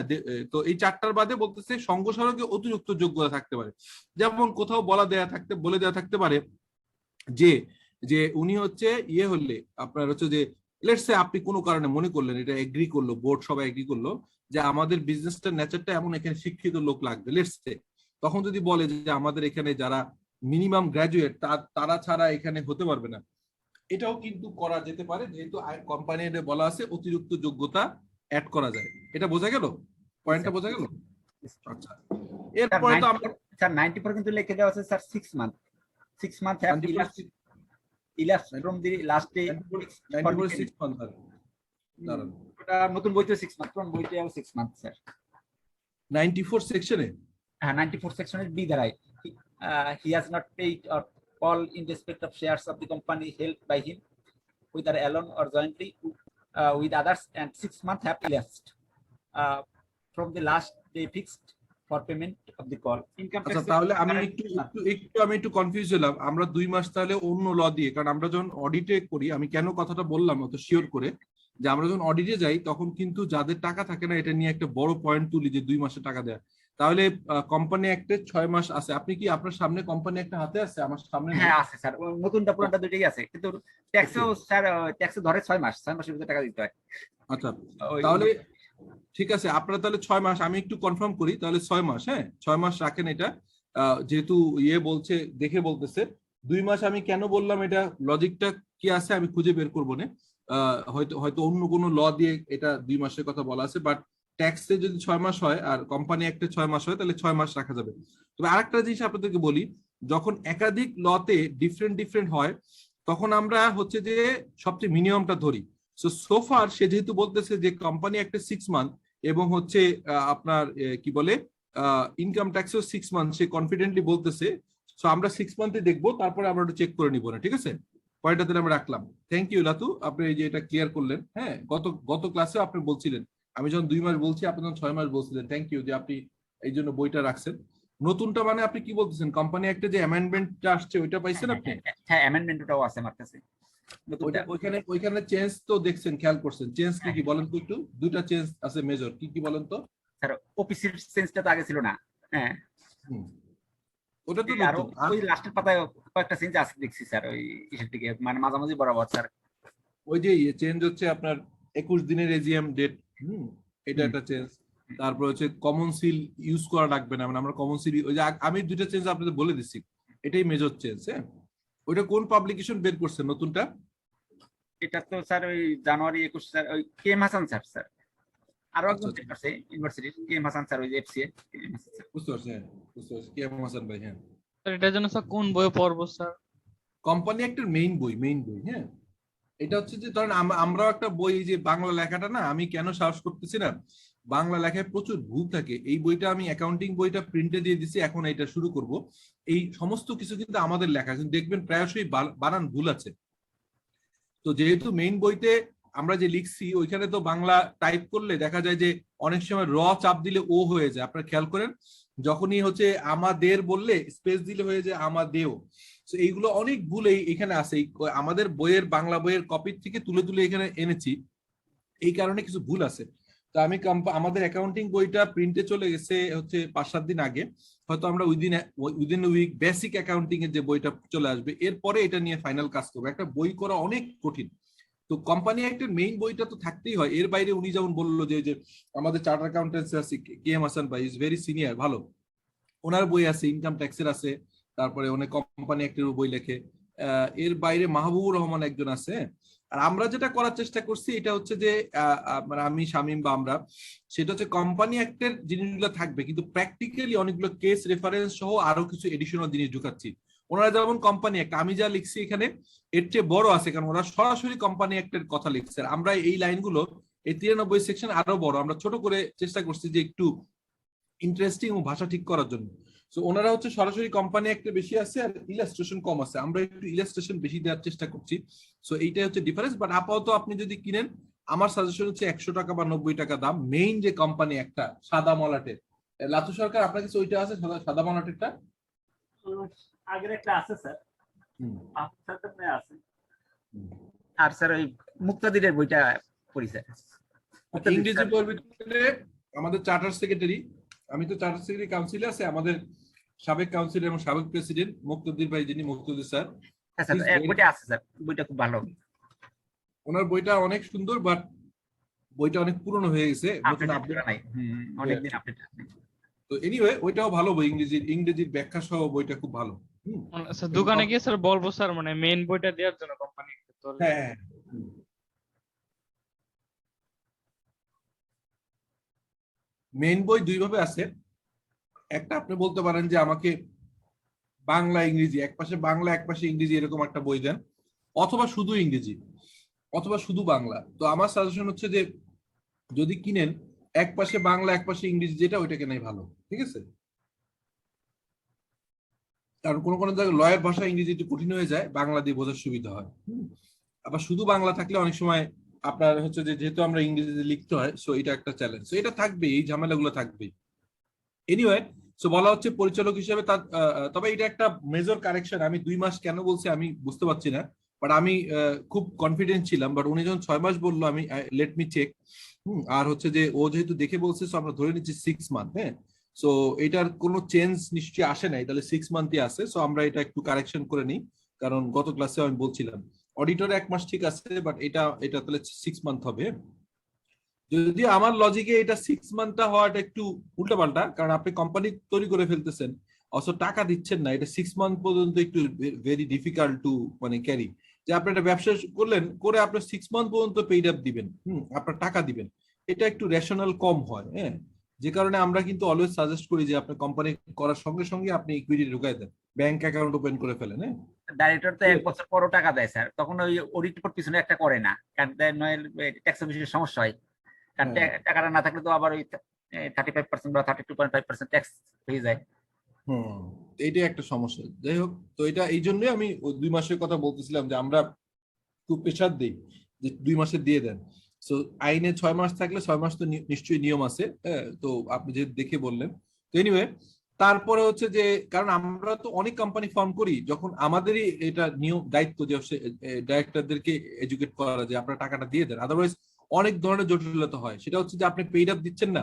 তো এই 4টার বাদে বলতেছে সংঘস্মারকে অতিরিক্ত যোগ্যতা থাকতে পারে। যেমন কোথাও বলে দেয়া থাকতে পারে যে যে উনি হচ্ছে হলে আপনার হচ্ছে যে লেটস সে আপনি কোনো কারণে মনে করলেন, এটা এগ্রি করলো, বোর্ড সবাই এগ্রি করলো যে আমাদের বিজনেসটার নেচারটা এমন, এখানে শিক্ষিত লোক লাগবে, লেটস সে, তখন যদি বলে যে আমাদের এখানে যারা মিনিমাম গ্রাজুয়েট তারা ছাড়া এখানে হতে পারবে না, এটাও কিন্তু করা যেতে পারে, যেহেতু কোম্পানির বলা আছে অতিরিক্ত যোগ্যতা অ্যাড করা যায়। এটা বোঝা গেল? পয়েন্টটা বোঝা গেল? আচ্ছা, এরপরে তো আমরা স্যার 94 কিন্তু লিখে দেওয়া আছে sir 6 month have elapsed from the last day 94 6 month দাঁড়ান, ওটা নতুন বইতে 6 মান্থ, কোন বইতেও 6 মান্থ স্যার। 94 সেকশনে, হ্যাঁ 94 সেকশনের বি দ্বারাই he has not paid or call in respect of shares of the company held by him whether alone or jointly with others, and 6 months have elapsed from the last day fixed for payment of the call. Income tax. আচ্ছা তাহলে আমি একটু confuse হলাম, আমরা 2 মাস তাহলে অন্য ল দিয়ে, কারণ আমরা যখন অডিটে করি, আমি কেন কথাটা বললাম অত শিওর করে, যে আমরা যখন অডিটে যাই তখন কিন্তু যাদের টাকা থাকে না এটা নিয়ে একটা বড় পয়েন্ট তুলি যে 2 মাসে টাকা দেয়। তাহলে কোম্পানি অ্যাক্টে 6 মাস আছে, আপনি কি আপনার সামনে কোম্পানি একটা হাতে আছে? আমার সামনে হ্যাঁ আছে স্যার, নতুনটা পুরানটা দুটোই আছে, কিন্তু ট্যাক্সও স্যার ট্যাক্সে ধরে 6 মাসের ভিতরে টাকা দিতে হয়। আচ্ছা তাহলে ঠিক আছে, আপনারা তাহলে 6 মাস, আমি একটু কনফার্ম করি, তাহলে 6 মাস, হ্যাঁ 6 মাস রাখেন এটা। যেহেতু বলছে, দেখে বলতেছে 2 মাস, আমি কেন বললাম এটা, লজিকটা কি আছে আমি খুঁজে বের করবো না, হয়তো অন্য কোনো ল দিয়ে এটা 2 মাসের কথা বলা আছে, বাট ট্যাক্সে যদি 6 মাস হয় আর কোম্পানি একটা 6 মাস হয় তাহলে 6 মাস রাখা যাবে। তবে আরেকটা জিনিস আপনাদেরকে বলি, যখন একাধিক লতে ডিফারেন্ট হয় তখন আমরা হচ্ছে যে সবচেয়ে মিনিমামটা ধরি। সোফার সে যেহেতু বলতেছে যে কোম্পানি একটা 6 মান্থ এবং হচ্ছে আপনার কি বলে ইনকাম ট্যাক্সও 6 মান্থ, সে কনফিডেন্টলি বলতেছে, সো আমরা 6 মান্থে দেখবো, তারপরে আমরা একটু চেক করে নিব না, ঠিক আছে? পয়েন্টটা তাহলে আমরা রাখলাম। থ্যাংক ইউ লাতু, আপনি এই যে এটা ক্লিয়ার করলেন। হ্যাঁ গত ক্লাসেও আপনি বলছিলেন, আমি যখন 2 মাস বলছি আপনি যখন 6 মাস বলছিলেন। থ্যাংক ইউ যে আপনি এই জন্য বইটা রাখছেন। নতুনটা মানে আপনি কি বলতেছেন, কোম্পানি একটা যে অ্যামেন্ডমেন্টটা আসছে ওইটা পাইছেন আপনি? হ্যাঁ অ্যামেন্ডমেন্টটাও আছে আমার কাছে। ওইখানে চেঞ্জ তো দেখছেন, খেয়াল করছেন, চেঞ্জ কি বলেন তো একটু? 2টা চেঞ্জ আছে মেজর, কি বলেন তো? স্যার ওপিসির চেঞ্জটা তো আগে ছিল না। হ্যাঁ ওটা তো আর ওই লাস্টের পাতায় কয়েকটা চেঞ্জ আছে দেখছি স্যার, ওই ইসের দিকে মানে মাঝামাঝি বরাবর স্যার। ওই যে চেঞ্জ হচ্ছে আপনার 21 দিনের এজিএম ডেট, এটা একটা চেঞ্জ। তারপর হচ্ছে কমন সিল ইউজ করা লাগবে না, মানে আমরা কমন সিল, ওই যে আমি 2টা চেঞ্জ আপনাদের বলে দিচ্ছি, এটাই মেজর চেঞ্জ। হ্যাঁ ওইটা কোন পাবলিকেশন বের করছে নতুনটা? এটা তো স্যার ওই জানুয়ারি 21 স্যার, ওই কে এম হাসান স্যার আরো একজন আছে university, K M Hasan sir, ওই যে এফসিএ। বুঝতে পারছি, হ্যাঁ বুঝতে পারছি, কে এম হাসান ভাই। হ্যাঁ এটার জন্য স্যার কোন বই পড়বো স্যার? কোম্পানি একটা মেইন বই। হ্যাঁ এটা হচ্ছে যে ধরেন আমরাও একটা বই, যে বাংলা লেখাটা না, আমি কেন সাহস করতেছি না, বাংলা লেখায় প্রচুর ভুল থাকে। এই বইটা আমি অ্যাকাউন্টিং বইটা প্রিন্টে দিয়ে দিছি, এখন এটা শুরু করব। এই সমস্ত কিছু কিন্তু আমাদের লেখা, কিন্তু দেখবেন প্রায়শই বানান ভুল আছে। তো যেহেতু মেইন বইতে আমরা যে লিখছি ওইখানে তো বাংলা টাইপ করলে দেখা যায় যে অনেক সময় র চাপ দিলে ও হয়ে যায়, আপনারা খেয়াল করেন। যখনই হচ্ছে আমাদের বললে স্পেস দিলে হয়ে যায় আমাদেও। এইগুলো অনেক ভুল এখানে আছে, আমাদের বইয়ের বাংলা বইয়ের কপি থেকে তুলে এখানে এনেছি, এই কারণে কিছু ভুল আছে। তো আমি আমাদের অ্যাকাউন্টিং বইটা প্রিন্টে চলে গেছে হচ্ছে 5-7 দিন আগে, হয়তো আমরা উইদিন উইক বেসিক অ্যাকাউন্টিং এর যে বইটা চলে আসবে, এরপরে এটা নিয়ে ফাইনাল কাজ করবো। একটা বই করা অনেক কঠিন। তো কোম্পানি একটা মেইন বইটা তো থাকতেই হয়। এর বাইরে উনি যেমন বললো যে আমাদের চার্টার অ্যাকাউন্টেন্সি আছে কে এম হাসান ভাই, ইজ ভেরি সিনিয়র, ভালো, ওনার বই আছে, ইনকাম ট্যাক্সের আছে, তারপরে অনেক কোম্পানি একটার বই লেখে। এর বাইরে মাহবুবুর রহমান একজন আছে। আর আমরা যেটা করার চেষ্টা করছি এটা হচ্ছে যে মানে আমি, শামীম বা আমরা, সেটা হচ্ছে কোম্পানি অ্যাক্টের জিনিসগুলো থাকবে, কিন্তু প্র্যাকটিক্যালি অনেকগুলো কেস রেফারেন্স সহ আরো কিছু এডিশনাল জিনিস ঢুকাচ্ছি। ওনারা যেমন কোম্পানি অ্যাক্ট, আমি যা লিখছি এখানে এর চেয়ে বড় আছে, কারণ ওরা সরাসরি কোম্পানি অ্যাক্টের কথা লিখছে। আমরা এই লাইনগুলো, এই 93 সেকশন আরো বড়, আমরা ছোট করে চেষ্টা করছি যে একটু ইন্টারেস্টিং ও ভাষা ঠিক করার জন্য। তো ওনারা হচ্ছে সরাসরি কোম্পানি একটা বেশি আছে আর ইলাস্ট্রেশন কম আছে, আমরা একটু ইলাস্ট্রেশন বেশি দেওয়ার চেষ্টা করছি। সো এইটাই হচ্ছে ডিফারেন্স। বাট আপাতত আপনি যদি কিনেন আমার সাজেশন হচ্ছে 100 টাকা বা 90 টাকা দাম মেইন যে কোম্পানি একটা সাদা মলাটের। লাতু সরকার আপনার কাছে ওইটা আছে সাদা মলাটেরটা? আগের একটা আছে স্যার, হুম। আপনার সাথে আছে। আর স্যার ওই মুক্তাদিরের বইটা পড়ি স্যার। ইংরেজি বইয়ের ভিতরে আমাদের চার্টার সেক্রেটারি, আমি তো চার্টার সেক্রেটারি কাউন্সিলে আছে, আমাদের সাবেক কাউন্সিলর এবং সাবেক প্রেসিডেন্ট মুক্তাদির ভাই, যিনি মুক্তাদির স্যার, হ্যাঁ স্যার বইটা আছে স্যার, বইটা খুব ভালো। ওনার বইটা অনেক সুন্দর, বাট বইটা অনেক পুরনো হয়ে গেছে, নতুন আপডেট নাই, অনেকদিন আপডেট নাই। তো এনিওয়ে ওইটাও ভালো বই, ইংরেজির ব্যাখ্যা সহ বইটা খুব ভালো। স্যার দোকানে গিয়ে স্যার বলবো স্যার, মানে মেইন বইটা দেওয়ার জন্য কোম্পানি। হ্যাঁ, মেইন বই দুই ভাবে আছে। একটা আপনি বলতে পারেন যে আমাকে বাংলা ইংরেজি, এক পাশে বাংলা এক পাশে ইংরেজি এরকম একটা বই দেন, অথবা শুধু ইংরেজি, অথবা শুধু বাংলা। তো আমার সাজেশন হচ্ছে যে যদি কিনেন এক পাশে বাংলা এক পাশে ইংরেজি যেটা, ওইটা কেনাই ভালো, ঠিক আছে? কারণ কোনো কোনো জায়গায় লয়ের ভাষা ইংরেজি একটু কঠিন হয়ে যায়, বাংলা দিয়ে বোঝার সুবিধা হয়। আবার শুধু বাংলা থাকলে অনেক সময় আপনার হচ্ছে যে যেহেতু আমরা ইংরেজিতে লিখতে হয়, সো এটা একটা চ্যালেঞ্জ, সো এটা থাকবে, এই ঝামেলাগুলো থাকবেই। এনিওয়ে, সো বলা হচ্ছে পরিচালক হিসেবে তার তবে এটা একটা মেজর কারেকশন। আমি 2 মাস কেন বলছি আমি বুঝতে পারছি না, বাট আমি খুব কনফিডেন্ট ছিলাম, বাট উনি যখন 6 মাস বললো, আমি লেট মি চেক। আর হচ্ছে যে ও যেহেতু দেখে বলছে, সো আমরা ধরে নিচ্ছি 6 মান্থ। হ্যাঁ, সো এটার কোনো চেঞ্জ নিশ্চয়ই আসে নাই, তাহলে 6 মান্থই আছে। সো আমরা এটা একটু কারেকশন করে নিই, কারণ গত ক্লাসে আমি বলছিলাম অডিটর 1 মাস ঠিক আছে, বাট এটা এটা তাহলে 6 মান্থ হবে। যদি আমার লজিকে এটা 6 মান্থটা হওয়াটা একটু উল্টাপাল্টা, কারণ আপনি কোম্পানি তৈরি করে ফেলতেছেন, অথচ টাকা দিচ্ছেন না, এটা 6 মান্থ পর্যন্ত একটু ভেরি ডিফিকাল্ট টু মানে ক্যারি। যে আপনি একটা ব্যবসা করলেন, করে আপনার 6 মান্থ পর্যন্ত পেইড আপ দিবেন, আপনার টাকা দিবেন, এটা একটু রেশনাল কম হয়। হ্যাঁ, যে কারণে আমরা কিন্তু অলওয়েজ সাজেস্ট করি যে আপনি কোম্পানি করার সঙ্গে সঙ্গে আপনি ইকুইটি ঢুকাই দেন, ব্যাংক অ্যাকাউন্ট ওপেন করে ফেলেন। হ্যাঁ, ডাইরেক্টর তো 1 বছর পরও টাকা দেয় স্যার, তখন ওই অডিট রিপোর্ট পিছনে একটা করে না, কারণ ট্যাক্স অফিসের সমস্যা হয়, কারণ টাকাটা না থাকলে তো আবার ওই 35% বা 32.5% ট্যাক্স হয়ে যায়। এইটাই একটা সমস্যা। যাই হোক, তো এটা এই জন্যই আমি 2 মাসের কথা বলতেছিলাম, যে আমরা খুব প্রেশার দিই যে 2 মাসে দিয়ে দেন। সো আইনে 6 মাস থাকলে 6 মাস তো নিশ্চয়ই নিয়ম আছে। হ্যাঁ, তো আপনি যে দেখে বললেন। তো এনিওয়ে, তারপরে হচ্ছে যে কারণ আমরা তো অনেক কোম্পানি ফর্ম করি, যখন আমাদেরই এটা নিয়ম দায়িত্ব যে ডাইরেক্টরদেরকে এডুকেট করা, যে আপনারা টাকাটা দিয়ে দেন, আদারওয়াইজ অনেক ধরনের জটিলতা হয়। সেটা হচ্ছে যে আপনি পেইড আপ দিচ্ছেন না,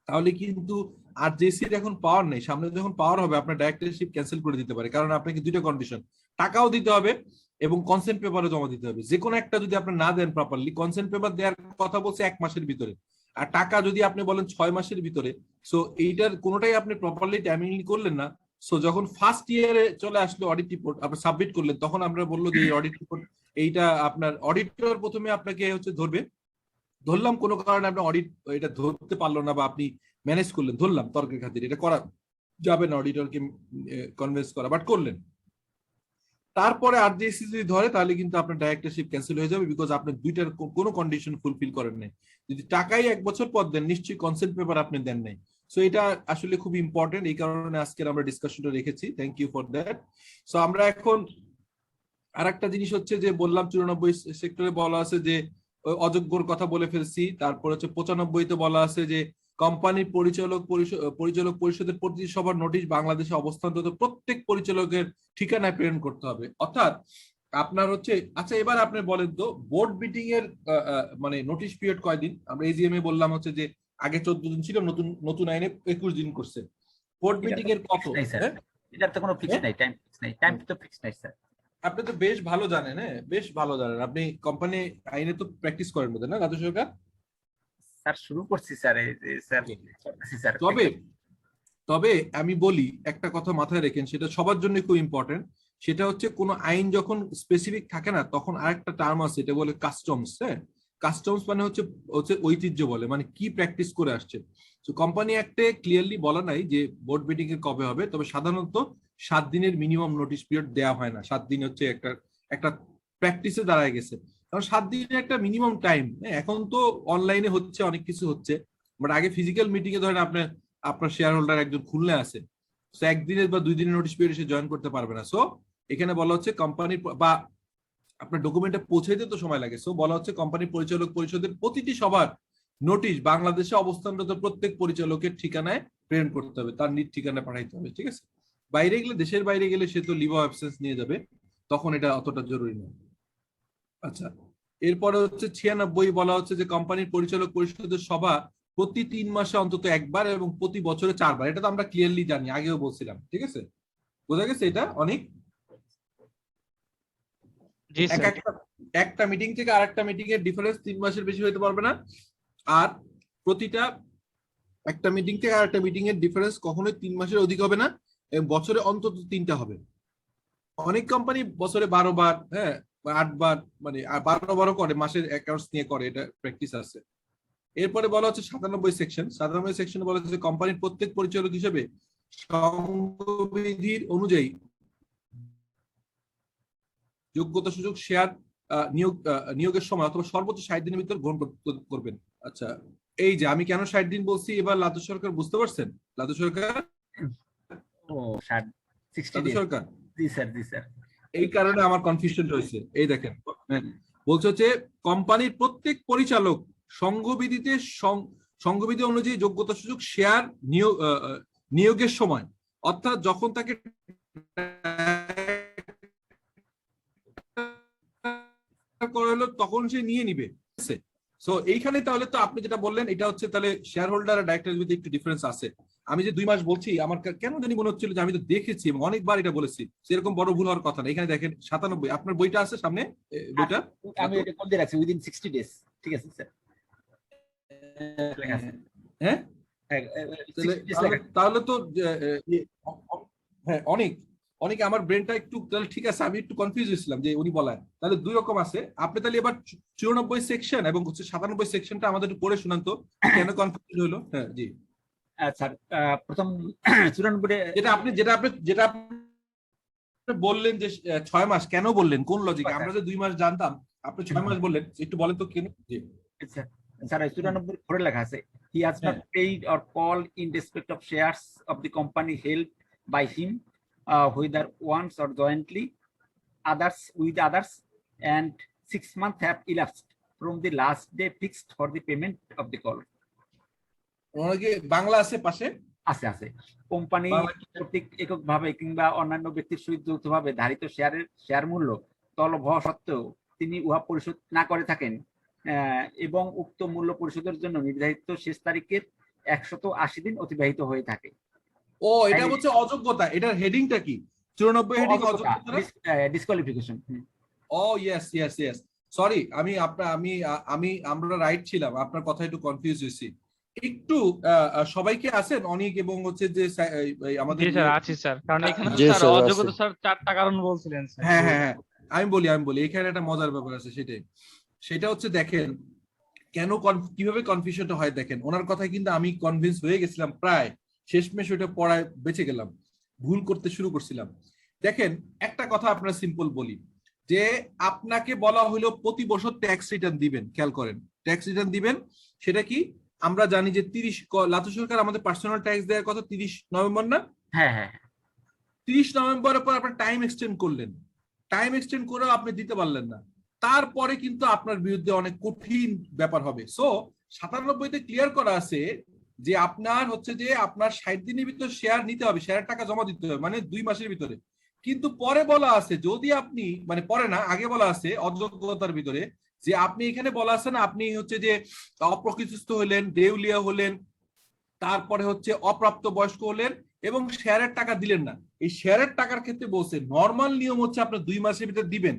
তাহলে কিন্তু আর জেসির এখন পাওয়ার নেই, সামনে যখন পাওয়ার হবে আপনার ডাইরেক্টরশিপ ক্যান্সেল করে দিতে পারে, কারণ আপনাকে দুইটা কন্ডিশন, টাকাও দিতে হবে এবং কনসেন্ট পেপারও জমা দিতে হবে। যে কোনো একটা যদি আপনি না দেন প্রপারলি, কনসেন্ট পেপার দেওয়ার কথা বলছে 1 মাসের ভিতরে, আর টাকা যদি আপনি বলেন 6 মাসের ভিতরে, সো এইটার কোনোটাই আপনি প্রপারলি টাইমিংলি করলেন না। সো যখন ফার্স্ট ইয়ারে চলে আসলো অডিট রিপোর্ট আপনি সাবমিট করলেন, তখন আমরা বললো যে এই অডিট রিপোর্ট, এইটা আপনার অডিটর প্রথমে আপনাকে হচ্ছে ধরবে, ধরলাম কোনো কারণে আপনি অডিট এটা ধরতে পারলো না, বা আপনি ম্যানেজ করলেন, ধরলাম তর্কের খাতির, এটা করা যাবে না, অডিটরকে কনভিন্স করা, বাট করলেন, তারপরে আর জিএসসি যদি ধরে, তাহলে কিন্তু আপনার ডাইরেক্টরশিপ ক্যান্সেল হয়ে যাবে, বিকজ আপনি দুইটার কোনো কন্ডিশন ফুলফিল করেন নাই। যদি টাকাই 1 বছর পর দেন, নিশ্চয়ই কনসেন্ট পেপার আপনি দেন নাই। সো এটা আসলে খুব ইম্পর্টেন্ট, এই কারণে আজকের আমরা ডিসকাশনটা রেখেছি। Thank you for that. So আমরা এখন আরেকটা জিনিস হচ্ছে যে বললাম 94 সেক্টরে বলা আছে যে অযোগ্যর কথা বলে ফেলছি। তারপর হচ্ছে 95-তে বলা আছে যে কোম্পানির পরিচালক পরিষদের প্রতিনিধি সভার নোটিশ বাংলাদেশে অবস্থানরত প্রত্যেক পরিচালকের ঠিকানায় প্রেরণ করতে হবে। অর্থাৎ আপনার হচ্ছে, আচ্ছা এবার আপনি বলেন তো বোর্ড মিটিং এর মানে নোটিশ পিরিয়ড কয়দিন? আমরা এজিএম এ বললাম হচ্ছে যে আগে 14 দিন ছিল, নতুন আইনে 21 দিন করছে। বোর্ড মিটিং এর কত? এটার তো কোনো ফিক্স নাই, টাইম ফিক্স নাই, টাইম তো ফিক্স নাই স্যার। আপনি তো বেশ ভালো জানেন, হ্যাঁ বেশ ভালো জানেন, আপনি কোম্পানি আইনে তো প্র্যাকটিস করেন বোধহয়, না রাজু সরকার? স্যার শুরু করছি স্যার, স্যার তবে আমি বলি একটা কথা মাথায় রেখেন, সেটা সবার জন্য খুব ইম্পর্টেন্ট। সেটা হচ্ছে কোন আইন যখন স্পেসিফিক থাকে না, তখন আরেকটা টার্ম আছে, এটা বলে কাস্টমস। হ্যাঁ, কাস্টমস মানে হচ্ছে ঐতিহ্য বলে, মানে কি প্র্যাকটিস করে আসছে। তো কোম্পানি অ্যাক্টে ক্লিয়ারলি বলা নাই যে বোর্ড মিটিং এর কবে হবে, তবে সাধারণত 7 দিনের মিনিমাম নোটিশ পিরিয়ড দেওয়া হয় না। 7 দিন হচ্ছে একটা প্র্যাকটিসে দাঁড়ায় গেছে, কারণ 7 দিনের একটা মিনিমাম টাইম। এখন তো অনলাইনে হচ্ছে, অনেক কিছু হচ্ছে, বাট আগে ফিজিক্যাল মিটিং এ ধরেন আপনার শেয়ার হোল্ডার একজন খুলনা আছে, সো 1 দিনের বা 2 দিনের নোটিশ পিরিয়ড এসে জয়েন করতে পারবে না। সো এখানে বলা হচ্ছে কোম্পানির বা আপনার ডকুমেন্টটা পৌঁছাইতে তো সময় লাগে। সো বলা হচ্ছে কোম্পানি পরিচালক পরিষদের প্রতিটি সভার নোটিশ বাংলাদেশে অবস্থানরত প্রত্যেক পরিচালকের ঠিকানায় প্রেরণ করতে হবে, তার নিজ ঠিকানায় পাঠাইতে হবে, ঠিক আছে? বাইরে গেলে, দেশের বাইরে গেলে সে তো লিভ অফ অ্যাবসেন্স নিয়ে যাবে, তখন এটা অতটা জরুরি নয়। আচ্ছা, এরপরে হচ্ছে 96 বলা হচ্ছে যে কোম্পানির পরিচালক পরিষদের সভা প্রতি 3 মাসে অন্তত একবার এবং প্রতি বছরে 4 বার। এটা তো আমরা ক্লিয়ারলি জানি, আগেও বলছিলাম, ঠিক আছে? বোঝা গেছে এটা অনেক? জি স্যার। একটা মিটিং থেকে আরেকটা মিটিং এর ডিফারেন্স 3 মাসের বেশি হতে পারবে না। আর প্রতিটা একটা মিটিং থেকে আরেকটা মিটিং এর ডিফারেন্স কখনোই 3 মাসের অধিক হবে না, এবং বছরে অন্তত 3টা হবে। অনেক কোম্পানি বছরে 12 বার, হ্যাঁ 8 বার, মানে 12 করে, মাসের অ্যাকাউন্টস নিয়ে করে, এটা প্র্যাকটিস আছে। এরপরে বলা হচ্ছে 97 সেকশন। 97 সেকশনে বলা হচ্ছে কোম্পানির প্রত্যেক পরিচালক হিসেবে সংবিধির অনুযায়ী যোগ্যতা সুযোগ শেয়ার নিয়োগের সময় অথবা সর্বোচ্চ 60 দিনের ভিতর গ্রহণ করবেন। আচ্ছা, এই যে আমি কেন 60 দিন বলছি, এবার লাদু সরকার বুঝতে পারছেন? লাদু সরকার, ও 60 লাদু days। সরকার, জি স্যার, জি স্যার। এই কারণে আমার কনফিউশন হয়েছে। এই দেখেন, বলছে হচ্ছে কোম্পানির প্রত্যেক পরিচালক সংঘবিধি অনুযায়ী যোগ্যতা সুযোগ শেয়ার নিয়োগের সময়, অর্থাৎ যখন তাকে করা হলো তখন সে নিয়ে নিবে। সো এইখানে তাহলে তো আপনি যেটা বললেন এটা হচ্ছে তাহলে শেয়ার হোল্ডার আর ডাইরেক্টরের মধ্যে একটু ডিফারেন্স আছে। আমি যে 2 মাস বলছি, আমার কেন জানি মনে হচ্ছিল যে আমি তো দেখেছি এবং অনেকবার এটা বলেছি, সেরকম বড় ভুল হওয়ার কথা না। এখানে দেখেন 97, আপনার বইটা আছে সামনে, বইটা আমি এটা কোন দিয়ে রাখছি, উইদিন 60 days। ঠিক আছে স্যার। হ্যাঁ, 60 days লেখা। তাহলে তো হ্যাঁ অনেক অনেক আমার ব্রেনটা একটু তাহলে ঠিক আছে, আমি একটু কনফিউজ হয়েছিলাম যে উনি বলেন তাহলে 2 রকম আছে। আপনি তাহলে এবার 94 সেকশন এবং হচ্ছে 97 সেকশনটা আমাদের একটু পড়ে শুনান তো, কেন কনফিউজ হলো। হ্যাঁ জি স্যার, প্রথম 94 যেটা আপনি বললেন যে 6 মাস কেন বললেন, কোন লজিকে? আমরা যে 2 মাস জানতাম, আপনি 6 মাস বললেন, একটু বলেন তো কেন? জি স্যার, 94 লেখা আছে, he has not paid or called in respect of shares of the company held by him, whether once or jointly with others, and 6 months have elapsed from the last day fixed for the payment of the call. ওনাকে বাংলা আছে পাশে? আছে। Company কর্তৃক এককভাবে কিংবা অন্যান্য ব্যক্তির সহিত যৌথভাবে ধারিত শেয়ার মূল্য তলব হওয়া সত্ত্বেও তিনি উহা পরিশোধ না করে থাকেন এবং উক্ত মূল্য পরিশোধের জন্য নির্ধারিত শেষ তারিখের 180 দিন অতিবাহিত হয়ে থাকে। ও, এটা হচ্ছে অযোগ্যতা। এটার হেডিংটা কি? 94 হেডিং অযোগ্যতা, ডিসকোয়ালিফিকেশন। ও ইয়েস ইয়েস ইয়েস, সরি, আমরা রাইট ছিলাম, আপনার কথা একটু কনফিউজ হয়েছি একটু। সবাইকে আছেন অনেক এবং হচ্ছে যে আমাদের জি স্যার আছি স্যার, কারণ এখানে জি স্যার স্যার, অযোগ্যতা আছে। স্যার 4টা কারণ বলছিলেন স্যার। হ্যাঁ হ্যাঁ হ্যাঁ, আমি বলি এখানে একটা মজার ব্যাপার আছে। সেটা হচ্ছে দেখেন কেন কিভাবে কনফিউশনটা হয়। দেখেন ওনার কথায় কিন্তু আমি কনভিন্স হয়ে গেছিলাম, প্রায় শেষমেশ ওইটা পড়ায় বেঁচে গেলাম, ভুল করতে শুরু করছিলাম। দেখেন একটা কথা আপনারা সিম্পল বলি, যে আপনাকে বলা হলো প্রতি বছর ট্যাক্স রিটার্ন দিবেন, খেয়াল করেন ট্যাক্স রিটার্ন দিবেন। সেটা কি আমরা জানি যে 30 লাতু সরকার আমাদের পার্সোনাল ট্যাক্স দেওয়ার কথা 30 নভেম্বর না? হ্যাঁ 30 নভেম্বরের পর আপনার টাইম এক্সটেন্ড করলেন, টাইম এক্সটেন্ড করেও আপনি দিতে পারলেন না, তারপরে কিন্তু আপনার বিরুদ্ধে অনেক কঠিন ব্যাপার হবে। সো 97-তে ক্লিয়ার করা আছে যে আপনার হচ্ছে যে আপনার 60 দিনের ভিতর শেয়ার নিতে হবে, শেয়ারের টাকা জমা দিতে হবে, মানে 2 মাসের ভিতরে। কিন্তু পরে বলা আছে যদি আপনি, মানে পরে না আগে বলা আছে অযোগ্যতার ভিতরে, যে আপনি এখানে বলা আছে না, আপনি হচ্ছে যে অপ্রকৃতিস্থ হলেন, দেউলিয়া হলেন, তারপরে হচ্ছে অপ্রাপ্ত বয়স্ক হলেন এবং শেয়ারের টাকা দিলেন না। এই শেয়ারের টাকার ক্ষেত্রে বলছে নর্মাল নিয়ম হচ্ছে আপনার 2 মাসের ভিতরে দিবেন,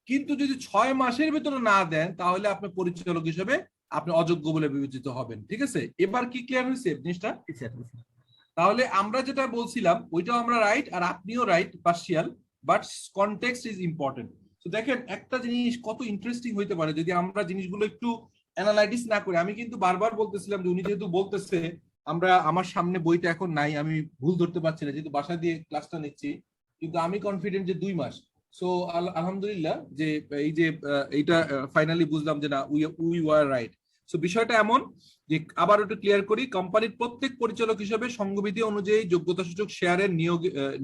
কিন্তু যদি 6 মাসের ভিতরে না দেন তাহলে আপনি পরিচালক হিসেবে আপনি অযোগ্য বলে বিবেচিত হবেন। ঠিক আছে, এবার কি ক্লিয়ার হয়েছে জিনিসটা? তাহলে আমরা যেটা বলছিলাম ওইটাও আমরা রাইট, আর আপনিও right partial, but context is important. তো দেখেন একটা জিনিস কত ইন্টারেস্টিং হইতে পারে যদি আমরা জিনিসগুলো একটু অ্যানালাইসিস না করি। আমি কিন্তু বারবার বলতেছিলাম যে উনি যেহেতু বলতেছে, আমার সামনে বইটা এখন নাই, আমি ভুল ধরতে পারছি না যেহেতু বাসা দিয়ে ক্লাসটা নিচ্ছি, কিন্তু আমি কনফিডেন্ট যে 2 মাস। সো আলহামদুলিল্লাহ যে এই যে এইটা ফাইনালি বুঝলাম যে না, উই ওয়ার রাইট। সো বিষয়টা এমন যে আবার একটু ক্লিয়ার করি, কোম্পানির প্রত্যেক পরিচালক হিসেবে সংবিধি অনুযায়ী যোগ্যতা সূচক শেয়ারের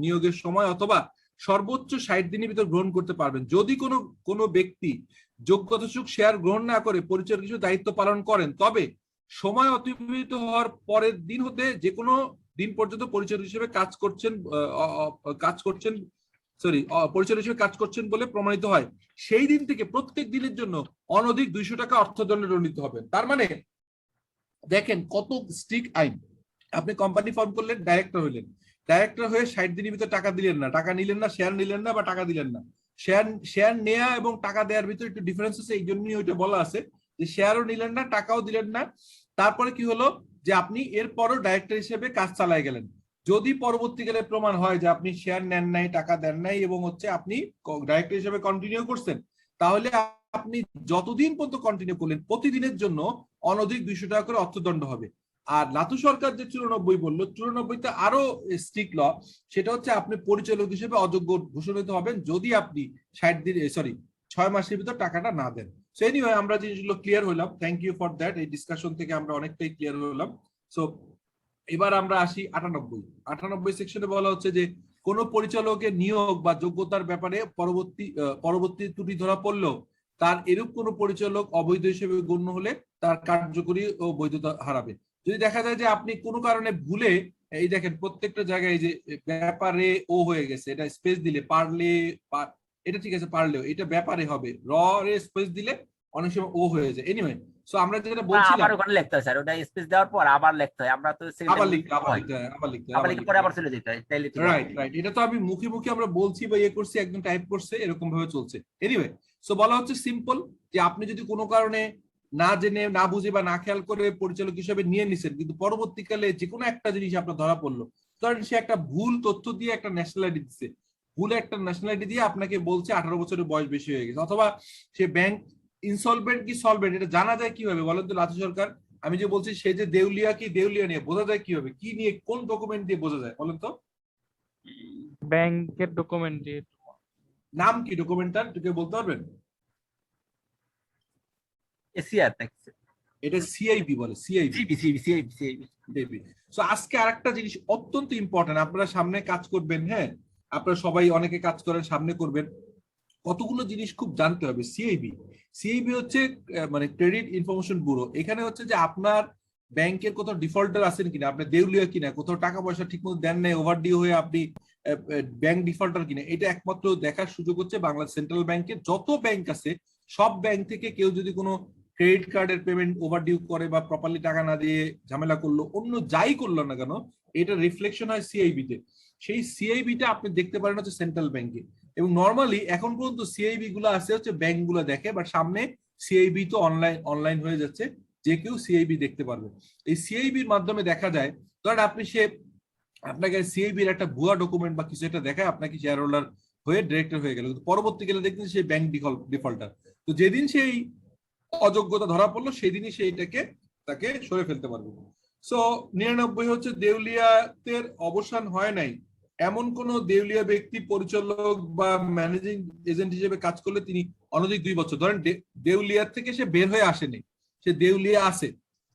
নিয়োগের সময় অথবা সর্বোচ্চ 60 দিনের ভিতর গ্রহণ করতে পারবেন। যদি কোনো ব্যক্তি যোগ্যতাসূচক শেয়ার গ্রহণ না করে পরিচয় কিছু দায়িত্ব পালন করেন, তবে সময় অতিবাহিত হওয়ার পরের দিন হতে যে কোনো দিন পর্যন্ত পরিচয় হিসেবে কাজ করছেন বলে প্রমাণিত হয়, সেই দিন থেকে প্রত্যেক দিনের জন্য অনধিক 200 টাকা অর্থদণ্ডে দণ্ডিত হবেন। তার মানে দেখেন কত স্ট্রিক্ট আইন। আপনি কোম্পানি ফর্ম করলেন, ডাইরেক্টর হইলেন, ডাইরেক্টর হয়ে 60 দিনের ভিতরে টাকা দিলেন না, টাকা নিলেন না, শেয়ার নিলেন না বা টাকা দিলেন না। শেয়ার নেয়া এবং টাকা দেওয়ার ভিতরে একটু ডিফারেন্স আছে, এই জন্যই ওইটা বলা আছে যে শেয়ারও নিলেন না, টাকাও দিলেন না। তারপরে কি হলো যে আপনি এরপরও ডাইরেক্টর হিসেবে কাজ চালায় গেলেন। যদি পরবর্তীকালে প্রমাণ হয় যে আপনি শেয়ার নেন নাই, টাকা দেন নাই এবং আপনি ডাইরেক্টর হিসেবে কন্টিনিউ করছেন, তাহলে আপনি যতদিন পর্যন্ত কন্টিনিউ করলেন প্রতিদিনের জন্য অনধিক 200 টাকা করে অর্থদণ্ড হবে। আর লাতু সরকার যে 94 বললো, 94তে আরো স্ট্রিক্ট ল, সেটা হচ্ছে আপনি পরিচালক হিসেবে অযোগ্য ঘোষণিত হবেন যদি আপনি 6 মাসের ভিতর টাকাটা না দেন। সো এনিওয়ে আমরা জিনিসগুলো ক্লিয়ার হলাম, থ্যাংক ইউ ফর দ্যাট। এই ডিসকাশন থেকে আমরা অনেকটাই ক্লিয়ার হলাম। সো এবার আমরা আসি 98 সেকশনে বলা হচ্ছে যে কোন পরিচালকের নিয়োগ বা যোগ্যতার ব্যাপারে পরবর্তী ত্রুটি ধরা পড়লেও তার এরূপ কোন পরিচালক অবৈধ হিসেবে গণ্য হলে তার কার্যকরী ও বৈধতা হারাবে। যদি দেখা যায় যে আপনি কোনো কারণে ভুলে, এই দেখেন প্রত্যেকটা জায়গায় যে ব্যাপারে ও হয়ে গেছে, এটা স্পেস দিলে পারলে, এটা ঠিক আছে পারলেও, এটা ব্যাপারে হবে, র রে স্পেস দিলে অনেক সময় ও হয়ে যায়। এনিওয়ে সো আমরা যেটা বলছিলাম, আবার ওখানে লিখতে হয় স্যার, ওটা স্পেস দেওয়ার পর আবার লিখতে হয়, আমরা তো আবার লিখতে পরে আবার চলে যেতে হয়, তাইলে ঠিক আছে। রাইট, এটা তো আমি মুখে মুখে আমরা বলছি বা ইয়ে করছি, একদম টাইপ করছে, এরকম ভাবে চলছে। এনিওয়ে সো বলা হচ্ছে সিম্পল যে আপনি যদি কোনো কারণে না জেনে, না বুঝে বা না খেয়াল করে পরিচালক হিসেবে নিয়ে নিছেন, কিন্তু পরবর্তীকালে যে কোনো একটা জিনিস আপনার ধরা পড়লো, ধরেন সে একটা ভুল তথ্য দিয়ে একটা ন্যাশনালিটি দিচ্ছে, ভুল একটা ন্যাশনালিটি দিয়ে আপনাকে বলছে 18 বছরের বয়স বেশি হয়ে গেছে, অথবা সে ব্যাংক ইনসলভেন্ট কি সলভেন্ট এটা জানা যায় কিভাবে বলেন তো লাতু সরকার? আমি যে বলছি সে যে দেউলিয়া কি দেউলিয়া নিয়ে বোঝা যায় কিভাবে, কি নিয়ে, কোন ডকুমেন্ট দিয়ে বোঝা যায় বলেন তো? ব্যাংকের ডকুমেন্ট দিয়ে। নাম কি ডকুমেন্টটার, কেউ বলতে পারবেন? এসিআর নাকি? এটা সিআইবি বলে, সিআইবি। সো আজকে আরেকটা জিনিস অত্যন্ত ইম্পর্টেন্ট, আপনারা সামনে কাজ করবেন, হ্যাঁ আপনারা সবাই অনেকে কাজ করেন, সামনে করবেন, কতগুলো জিনিস খুব জানতে হবে। সিআইবি হচ্ছে মানে ক্রেডিট ইনফরমেশন ব্যুরো। এখানে হচ্ছে যে আপনার ব্যাংকের কোথাও ডিফল্টার আছেন কিনা, আপনি দেউলিয়া কিনা, কোথাও টাকা পয়সা ঠিক মতো দেন নাই, ওভারডিউ হয়ে আপনি ব্যাংক ডিফল্টার কিনা, এটা একমাত্র দেখার সুযোগ হচ্ছে বাংলাদেশ সেন্ট্রাল ব্যাংকের। যত ব্যাংক আছে সব ব্যাংক থেকে কেউ যদি কোনো ক্রেডিট কার্ডের পেমেন্ট ওভারডিউ করে বা প্রপারলি টাকা না দিয়ে ঝামেলা করলো, অন্য যাই করলো না কেন, এটা রিফ্লেকশন হয় সিআইবিতে। সেই সিআইবিটা আপনি দেখতে পারেন হচ্ছে সেন্ট্রাল ব্যাংকে। এবং নর্মালি এখন পর্যন্ত সিআইবি গুলো আছে হচ্ছে ব্যাংক গুলো দেখে, বাট সামনে সিআইবি তো অনলাইন হয়ে যাচ্ছে, যে কেউ সিআইবি দেখতে পারবে। এই সিআইবির মাধ্যমে দেখা যায়, ধরেন আপনাকে সিআইবির একটা ভুয়া ডকুমেন্ট বা কিছু একটা দেখায়, আপনাকে শেয়ার হোল্ডার হয়ে ডিরেক্টর হয়ে গেল, কিন্তু পরবর্তীকালে দেখছেন সেই ব্যাংক ডিফল্টার। তো যেদিন সেই অযোগ্যতা ধরা পড়লো সেদিনই তাকে সরে ফেলতে পারবে। সো 99 হচ্ছে দেউলিয়াতের অবসান হয় নাই এমন কোন দেউলিয়া ব্যক্তি পরিচালক বা ম্যানেজিং এজেন্ট হিসেবে কাজ করলে তিনি অনধিক 2 বছর, ধরেন দেউলিয়ার থেকে সে বের হয়ে আসেনি, সে দেউলিয়া আছে,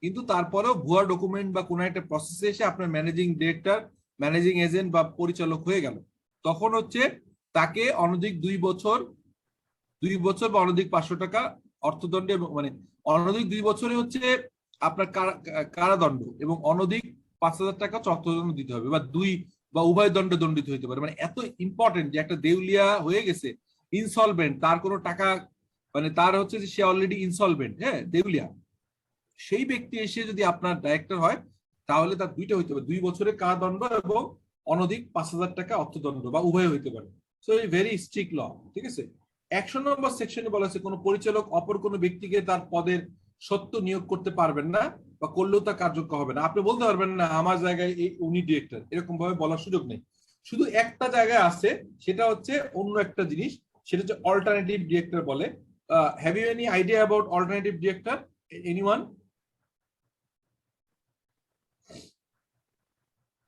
কিন্তু তারপরেও ভুয়া ডকুমেন্ট বা কোনো একটা প্রসেসে এসে আপনার ম্যানেজিং ডিরেক্টর, ম্যানেজিং এজেন্ট বা পরিচালক হয়ে গেল, তখন হচ্ছে তাকে অনধিক 2 বছর বা অনধিক 500 টাকা অর্থদণ্ডে, মানে অনধিক 2 বছরে হচ্ছে আপনার কারাদণ্ড এবং অনধিক 5000 টাকা অর্থদণ্ড দিতে হবে, বা উভয় দণ্ডে দণ্ডিত হইতে পারে। মানে এত ইম্পর্টেন্ট যে একটা দেউলিয়া হয়ে গেছে, ইনসলভেন্ট, তার কোনো টাকা, মানে তার হচ্ছে যে সে অলরেডি ইনসলভেন্ট, হ্যাঁ দেউলিয়া, সেই ব্যক্তি এসে যদি আপনার ডাইরেক্টর হয় তাহলে তার দুইটা হইতে পারে, 2 বছরের কারাদণ্ড এবং অনধিক 5000 টাকা অর্থদণ্ড, বা উভয় হইতে পারে। সো এই ভেরি স্ট্রিক্ট ল, ঠিক আছে। 100 নম্বর সেকশনে বলা আছে কোন পরিচালক অপর কোন ব্যক্তিকে তার পদের সত্য নিয়োগ করতে পারবেন না, বা করলেও তা কার্যকর হবে না। আপনি বলতে পারবেন না আমার জায়গায় উনি ডিরেক্টর, এরকম ভাবে বলার সুযোগ নেই। শুধু একটা জায়গায় আছে, সেটা হচ্ছে অন্য একটা জিনিস, সেটা হচ্ছে অল্টারনেটিভ ডিরেক্টর বলে। Have you any idea about alternative director? Anyone?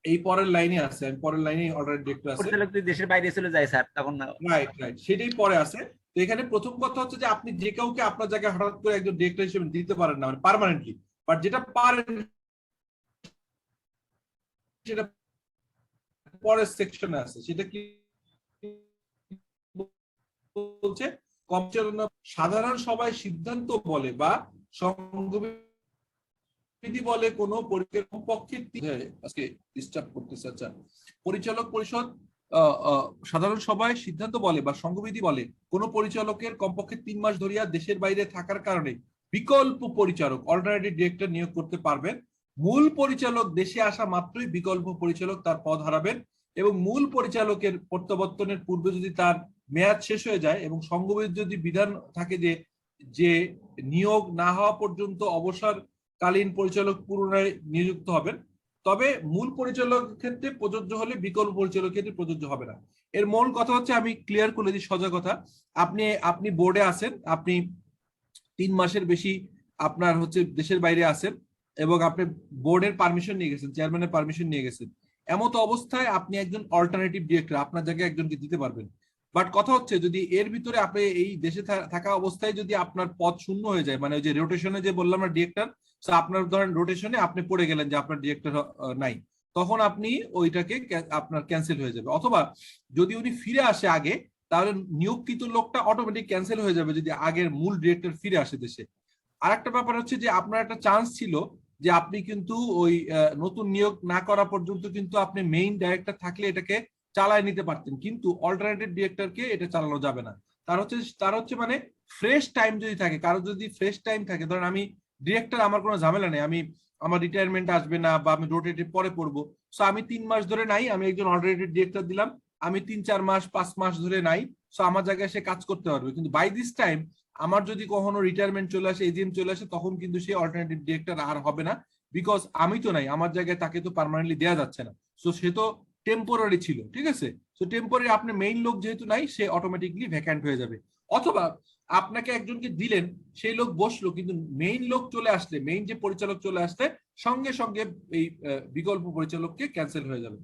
এই পরের লাইনে আছে, আমি পরের লাইনে অল্টারনেটিভ ডিরেক্টর আছে। পরিচালক যদি দেশের বাইরে চলে যায় স্যার, তখন রাইট, সেটাই পরে আছে। তো এখানে প্রথম কথা হচ্ছে যে আপনি যে কাউকে আপনার জায়গায় হঠাৎ করে একজন ডিরেক্টর হিসেবে দিতে পারেন না, মানে পার্মানেন্টলি, বাট যেটা পারেন সেটা পরের সেকশনে আছে, সেটা কি বলছে সাধারণ সভায় সিদ্ধান্ত বলে বা সংবিধি বলে কোনো পক্ষে আজকে ডিস্টার্ব করতেছে। আচ্ছা, পরিচালক পরিষদ সাধারণ সভায় সিদ্ধান্ত বলে বা সংবিধি বলে কোনো পরিচালকের কমপক্ষে 3 মাস ধরিয়া দেশের বাইরে থাকার কারণে বিকল্প পরিচালক অল্টারনেটিভ ডিরেক্টর নিয়োগ করতে পারবেন। মূল পরিচালক দেশে আসা মাত্রই বিকল্প পরিচালক তার পদ হারাবেন এবং মূল পরিচালকের প্রত্যাবর্তনের পূর্বে যদি তার মেয়াদ শেষ হয়ে যায় এবং সংবিধির যদি বিধান থাকে যে নিয়োগ না হওয়া পর্যন্ত অবসরকালীন পরিচালক পুনরায় নিযুক্ত হবেন, তবে মূল পরিচালকের ক্ষেত্রে প্রযোজ্য হলে বিকল্প পরিচালকের ক্ষেত্রে প্রযোজ্য হবে না। এর মূল কথা হচ্ছে, আমি ক্লিয়ার করে দিই সোজা কথা, আপনি বোর্ডে আছেন, আপনি 3 মাসের বেশি আপনার হচ্ছে দেশের বাইরে আছেন এবং আপনি বোর্ডের পারমিশন নিয়ে গেছেন, চেয়ারম্যানের পারমিশন নিয়ে গেছেন, এমত অবস্থায় আপনি একজন অল্টারনেটিভ ডিরেক্টর আপনার জায়গায় একজনকে দিতে পারবেন। বাট কথা হচ্ছে, যদি এর ভিতরে আপনি এই দেশে থাকা অবস্থায় যদি আপনার পদ শূন্য হয়ে যায়, মানে ওই যে রোটেশনে যে বললাম না ডিরেক্টর, আপনার ধরেন রোটেশনে আপনি পড়ে গেলেন যে আপনার ডিরেক্টর নাই, তখন আপনি ওইটাকে আপনার ক্যান্সেল হয়ে যাবে। অথবা যদি উনি ফিরে আসে আগে, তাহলে নিয়োগকৃত লোকটা অটোমেটিক ক্যান্সেল হয়ে যাবে যদি আগের মূল ডিরেক্টর ফিরে আসে দেশে। আর একটা ব্যাপার হচ্ছে যে আপনার একটা চান্স ছিল যে আপনি কিন্তু ওই নতুন নিয়োগ না করা পর্যন্ত কিন্তু আপনি মেইন ডাইরেক্টর থাকলে এটাকে চালায় নিতে পারতেন, কিন্তু অল্টারনেটিভ ডিরেক্টরকে এটা চালানো যাবে না। তার হচ্ছে মানে ফ্রেশ টাইম যদি থাকে, কারো যদি ফ্রেশ টাইম থাকে, ধরেন আমি ডিরেক্টর, আমার কোনো ঝামেলা নেই, আমার রিটায়ারমেন্ট আসবে না বা আমি রোটেটিভ পরে পড়বো, সো আমি 3 মাস ধরে নাই, আমি একজন অল্টারনেটিভ ডিরেক্টর দিলাম, আমি 3-4 মাস 5 মাস ধরে নাই, সো আমার জায়গায় সে কাজ করতে পারবে। কিন্তু বাই দিস টাইম আমার যদি কখনো রিটায়ারমেন্ট চলে আসে, এজিএম চলে আসে, তখন কিন্তু সে অল্টারনেটিভ ডিরেক্টর আর হবে না, বিকজ আমি তো নাই, আমার জায়গায় তাকে তো পার্মানেন্টলি দেওয়া যাচ্ছে না, সো সে তো টেম্পোরারি ছিল, ঠিক আছে। সো টেম্পোরারি আপনি মেইন লোক যেহেতু নাই, সে অটোমেটিকলি ভ্যাকান্ট হয়ে যাবে। অথবা আপনাকে একজনকে দিলেন, সেই লোক বসলো, কিন্তু মেইন লোক চলে আসলে, মেইন যে পরিচালক চলে আসলে সঙ্গে সঙ্গে এই বিকল্প পরিচালককে ক্যান্সেল হয়ে যাবে।